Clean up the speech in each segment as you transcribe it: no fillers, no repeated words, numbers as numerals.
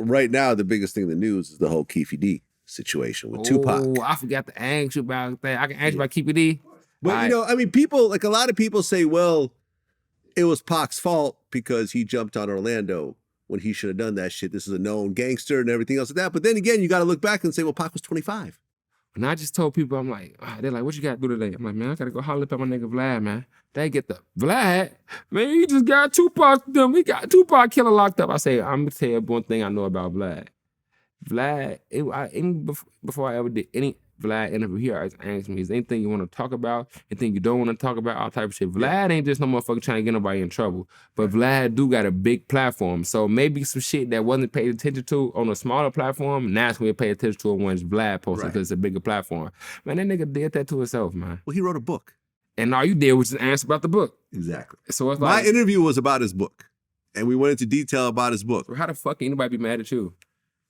right now, the biggest thing in the news is the whole Keefe D situation with Tupac. Oh, I forgot to ask you about that. I can ask you about Keefe D. But, you know, I mean, people, like a lot of people say, well, it was Pac's fault because he jumped on Orlando when he should have done that shit. This is a known gangster and everything else like that. But then again, you got to look back and say, well, Pac was 25. And I just told people, I'm like, they're like, what you got to do today? I'm like, man, I got to go holler up at my nigga Vlad, man. They get the Vlad, man, he just got Tupac, he got Tupac killer locked up. I say, I'm going to tell you one thing I know about Vlad. Vlad, before I ever did any Vlad interview, he always asked me, is anything you want to talk about, anything you don't want to talk about, all type of shit. Vlad ain't just no motherfucker trying to get nobody in trouble, but Vlad do got a big platform. So maybe some shit that wasn't paid attention to on a smaller platform, now it's going to pay attention to it when Vlad posted because it's a bigger platform. Man, that nigga did that to himself, man. Well, he wrote a book. And all you did was just answer about the book. Exactly. So it's like, my interview was about his book, and we went into detail about his book. So how the fuck anybody be mad at you?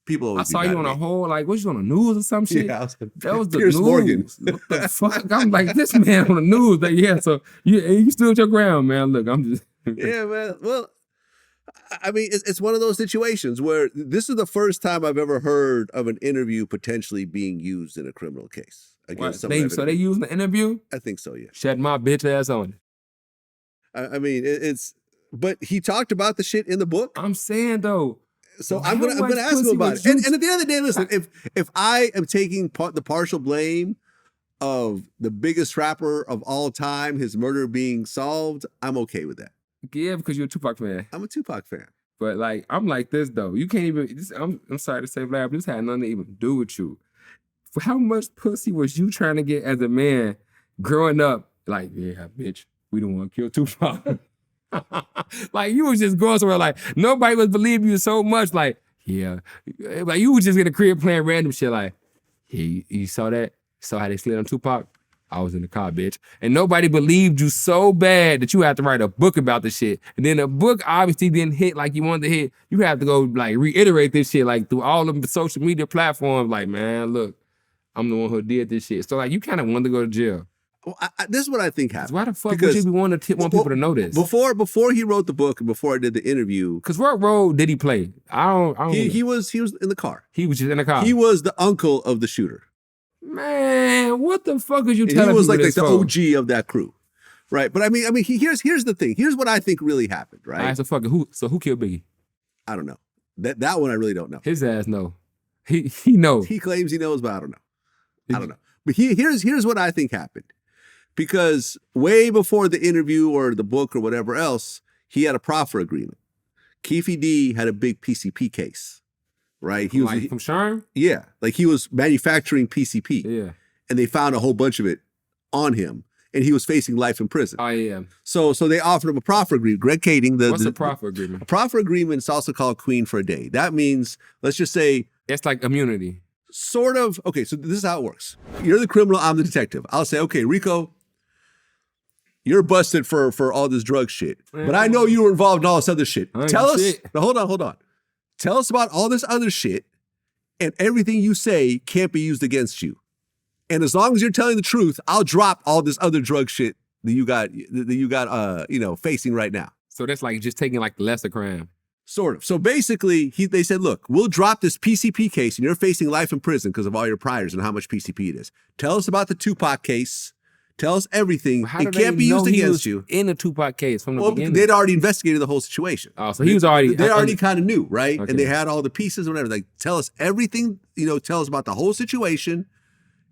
People always I saw you on a whole, like, was you on the news or some shit? Yeah, that was the Piers news. Morgan. What the fuck? I'm like, this man on the news. Like, yeah, so you stood your ground, man. Look, I'm just... Yeah, man. Well, I mean, it's one of those situations where this is the first time I've ever heard of an interview potentially being used in a criminal case. So they used the interview? I think so, yeah. Shut my bitch ass on it. I mean, but he talked about the shit in the book. I'm saying, though, so I'm gonna ask him about it. And at the end of the day, listen, if I am taking the partial blame of the biggest rapper of all time, his murder being solved, I'm okay with that. Yeah, because you're a Tupac fan. I'm a Tupac fan. But like, I'm like this though. You can't even. I'm sorry to say, Vlad, but this had nothing to even do with you. For how much pussy was you trying to get as a man growing up? Like, yeah, bitch, we don't want to kill Tupac. Like, you was just going somewhere like, nobody was believe you so much. Like, yeah. Like, you was just in the crib playing random shit like, hey, you saw that? Saw how they slid on Tupac? I was in the car, bitch. And nobody believed you so bad that you had to write a book about the shit. And then the book obviously didn't hit like you wanted to hit. You have to go, like, reiterate this shit, like, through all the social media platforms. Like, man, look, I'm the one who did this shit. So, like, you kind of wanted to go to jail. Well, this is what I think happened. Why the fuck would you want people to know this? Before he wrote the book and before I did the interview. Because what role did he play? I don't he was in the car. He was just in the car. He was the uncle of the shooter. Man, what the fuck is you telling me? He was like the OG of that crew. Right. But I mean, here's the thing. Here's what I think really happened, right? All right, so who killed Biggie? I don't know. That one I really don't know. His ass know. He knows. He claims he knows, but I don't know. I don't know. But here's what I think happened. Because way before the interview or the book or whatever else, he had a proffer agreement. Keefe D had a big PCP case, right? He was from Sharm? Yeah, like he was manufacturing PCP. Yeah. And they found a whole bunch of it on him, and he was facing life in prison. Oh, yeah. So they offered him a proffer agreement. Greg Kading. What's a proffer agreement? A proffer agreement is also called Queen for a Day. That means, let's just say... It's like immunity. Sort of. Okay, so this is how it works. You're the criminal, I'm the detective. I'll say, okay, Rico... You're busted for all this drug shit. But I know you were involved in all this other shit. Tell us. No, hold on. Tell us about all this other shit, and everything you say can't be used against you. And as long as you're telling the truth, I'll drop all this other drug shit that you got facing right now. So that's like just taking like the lesser crime. Sort of. So basically, they said, look, we'll drop this PCP case, and you're facing life in prison because of all your priors and how much PCP it is. Tell us about the Tupac case. Tell us everything. It can't be used against you. In the Tupac case from the beginning. They'd already investigated the whole situation. Oh, so he was already... They already kind of knew, right? Okay. And they had all the pieces or whatever. Like, tell us everything, tell us about the whole situation,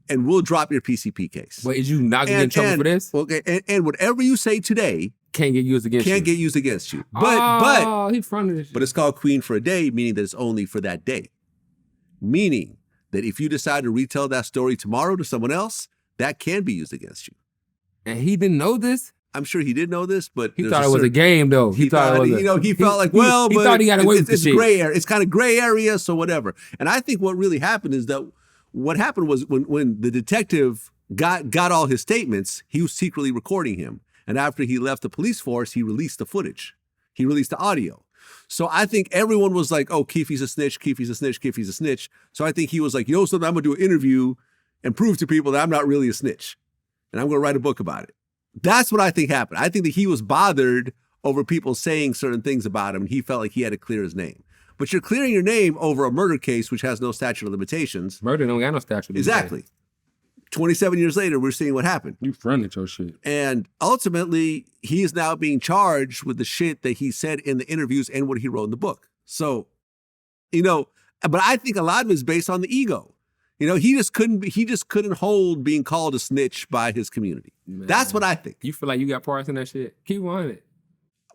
and we'll drop your PCP case. Wait, is you not going to get in trouble for this? Okay, and whatever you say today... Can't get used against you. Can't get used against you. He fronted this shit. But it's called Queen for a Day, meaning that it's only for that day. Meaning that if you decide to retell that story tomorrow to someone else, that can be used against you. And he didn't know this? I'm sure he did know this, but he thought it was a game, though. He thought it was he felt like, well, he but thought he got away with the shit. Gray area. It's kind of gray area, so whatever. And I think what really happened is that what happened was when the detective got all his statements, he was secretly recording him. And after he left the police force, he released the footage. He released the audio. So I think everyone was like, oh, Keefe's a snitch, Keefe's a snitch, Keefe's a snitch. So I think he was like, something, I'm going to do an interview and prove to people that I'm not really a snitch. And I'm going to write a book about it. That's what I think happened. I think that he was bothered over people saying certain things about him, and he felt like he had to clear his name. But you're clearing your name over a murder case which has no statute of limitations. Murder don't got no statute. Exactly. 27 years later, we're seeing what happened. You fronted your shit. And ultimately, he is now being charged with the shit that he said in the interviews and what he wrote in the book. So, but I think a lot of it is based on the ego. He just couldn't hold being called a snitch by his community. Man. That's what I think. You feel like you got parts in that shit? Keep on it.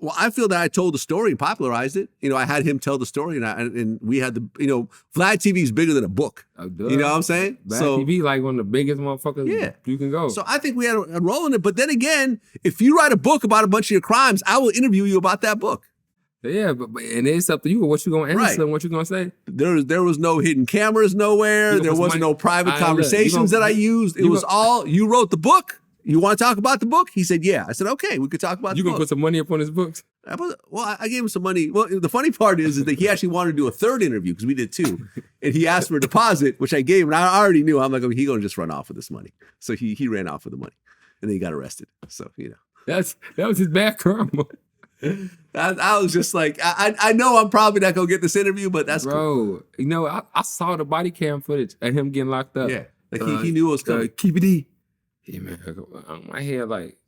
Well, I feel that I told the story and popularized it. I had him tell the story, and we had Vlad TV is bigger than a book. Oh, you know what I'm saying? Vlad TV like one of the biggest motherfuckers you can go. So I think we had a role in it. But then again, if you write a book about a bunch of your crimes, I will interview you about that book. Yeah, and it's up to you what you gonna answer and what you gonna say. There was no hidden cameras nowhere. There was no private conversations that I used. It was all, you wrote the book. You want to talk about the book? He said, yeah. I said, okay, we could talk about the book. You gonna put some money up on his books? I gave him some money. Well, the funny part is that he actually wanted to do a third interview because we did two. And he asked for a deposit, which I gave him. And I already knew. I'm like, okay, he's going to just run off with this money. So he ran off with the money. And then he got arrested. So, that was his bad karma. I was just like, I know I'm probably not going to get this interview, but that's cool. I saw the body cam footage of him getting locked up. Yeah. Like he knew it was coming. Keefe D. Yeah, man. My head, like,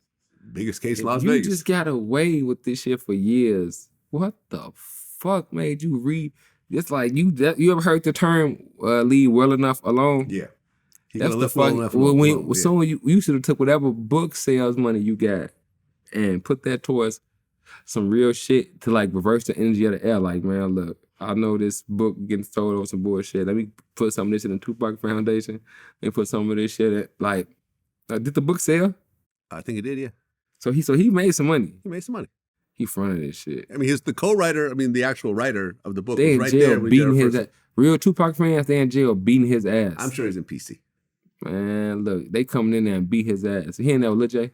biggest case in Las Vegas. You just got away with this shit for years. What the fuck made you read? It's like you ever heard the term leave well enough alone? Yeah. That's the fuck. So you should have took whatever book sales money you got and put that towards some real shit to like reverse the energy of the air. Like, man, look, I know this book getting sold over some bullshit. Let me put some of this in the Tupac Foundation and put some of this shit at, like, did the book sell? I think it did, yeah. So he made some money. He made some money. He fronted this shit. I mean, the co-writer, the actual writer of the book they was right in jail there. Beating his ass. Real Tupac fans, they in jail beating his ass. I'm sure he's in PC. Man, look, they coming in there and beat his ass. He in there with Lil J?